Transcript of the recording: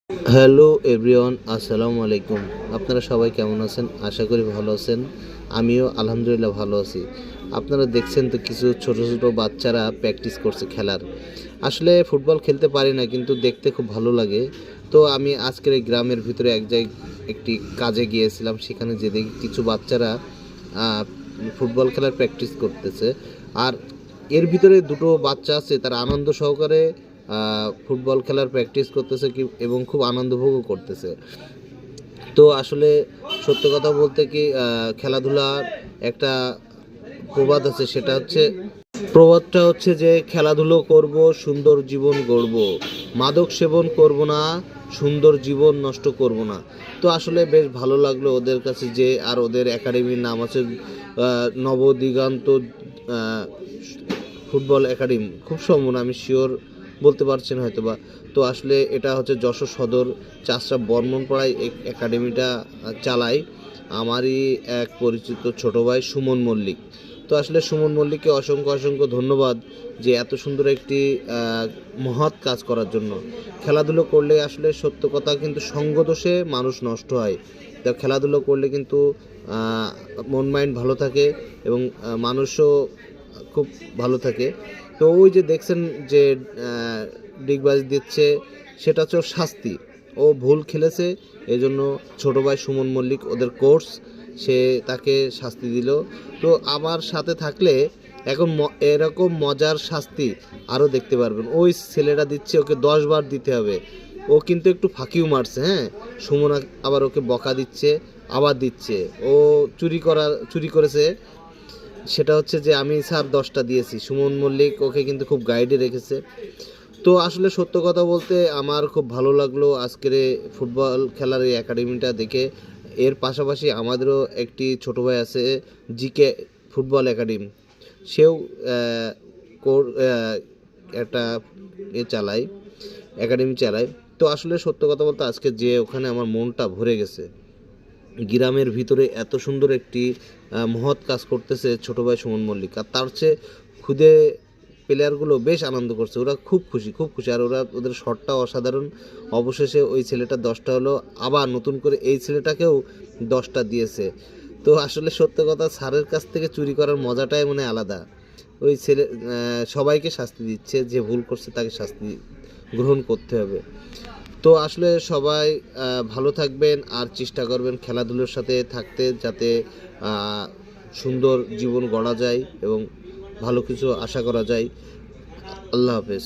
Hello everyone, আসসালামু আলাইকুম। আপনারা সবাই কেমন আছেন? আশা করি ভালো আছেন। আমিও আলহামদুলিল্লাহ ভালো আছি। আপনারা দেখছেন তো কিছু ছোট ছোট বাচ্চারা প্র্যাকটিস করছে খেলার। আসলে ফুটবল খেলতে পারি না, কিন্তু দেখতে খুব ভালো লাগে। তো আমি আজকের এই গ্রামের ভিতরে একটি কাজে গিয়েছিলাম। সেখানে যে দেখি কিছু বাচ্চারা আহ, ফুটবল খেলার প্র্যাকটিস করতেছে। আর এর ভিতরে দুটো বাচ্চা আছে, তারা আনন্দ সহকারে ফুটবল খেলার প্র্যাকটিস করতেছে কি এবং খুব আনন্দ উপভোগও করতেছে। তো আসলে সত্য কথা বলতে কি, খেলাধুলার একটা প্রবাদ আছে, প্রবাদটা হচ্ছে যে খেলাধুলো করব, সুন্দর জীবন গড়ব, মাদক সেবন করব না, সুন্দর জীবন নষ্ট করব না। তো আসলে বেশ ভালো লাগলো ওদের কাছে যে, আর ওদের একাডেমির নাম আছে নবদিগান্ত আহ, ফুটবল একাডেমি, খুব সম্ভব আমি শিওর বলতে পারছেন হয়তো বা। তো আসলে এটা হচ্ছে যশোর সদর চাষরা বর্মনপাড়ায় এই একাডেমিটা চালায় আমারই এক পরিচিত ছোট ভাই সুমন মল্লিক। তো আসলে সুমন মল্লিককে অসংখ্য অসংখ্য ধন্যবাদ যে এত সুন্দর একটি মহৎ কাজ করার জন্য। খেলাধুলো করলে আসলে সত্য কথা কিন্তু সঙ্গদোষে মানুষ নষ্ট হয়। তা খেলাধুলো করলে কিন্তু মন মাইন্ড ভালো থাকে এবং মানুষও খুব ভালো থাকে। তো ওই যে দেখছেন যে ডিগবাজি দিচ্ছে, সেটা হচ্ছে ওর শাস্তি। ও ভুল খেলেছে, এজন্য ছোটো ভাই সুমন মল্লিক ওদের কোচ সে তাকে শাস্তি দিল। তো আমার সাথে থাকলে এখন এরকম মজার শাস্তি আরও দেখতে পারবেন। ওই ছেলেটা দিচ্ছে, ওকে 10 বার দিতে হবে। ও কিন্তু একটু ফাঁকিও মারছে, হ্যাঁ। সুমন আবার ওকে বকা দিচ্ছে, আবার দিচ্ছে। ও চুরি করেছে, সেটা হচ্ছে যে আমি স্যার 10টা দিয়েছি। সুমন মল্লিক ওকে কিন্তু খুব গাইডে রেখেছে। তো আসলে সত্য কথা বলতে আমার খুব ভালো লাগলো আজকের এই ফুটবল খেলার এই একাডেমিটা দেখে। এর পাশাপাশি আমাদেরও একটি ছোট ভাই আছে, জিকে ফুটবল একাডেমি। সেও একটা চালায়, একাডেমি চালায়। তো আসলে সত্য কথা বলতে আজকে যে ওখানে আমার মনটা ভরে গেছে। গ্রামের ভিতরে এত সুন্দর একটি মহৎ কাজ করতেছে ছোট ভাই সুমন মল্লিক। আর তার চেয়ে খুদে প্লেয়ারগুলো বেশ আনন্দ করছে, ওরা খুব খুশি খুব খুশি। আর ওদের শটটাও অসাধারণ। অবশেষে ওই ছেলেটা 10টা হলো, আবার নতুন করে এই ছেলেটাকেও 10টা দিয়েছে। তো আসলে সত্য কথা, স্যারের কাছ থেকে চুরি করার মজাটাই মানে আলাদা। ওই ছেলে সবাইকে শাস্তি দিচ্ছে, যে ভুল করছে তাকে শাস্তি গ্রহণ করতে হবে। তো আসলে সবাই ভালো থাকবেন আর চেষ্টা করবেন খেলাধুলোর সাথে থাকতে, যাতে সুন্দর জীবন গড়া যায় এবং ভালো কিছু আশা করা যায়। আল্লাহ হাফেজ।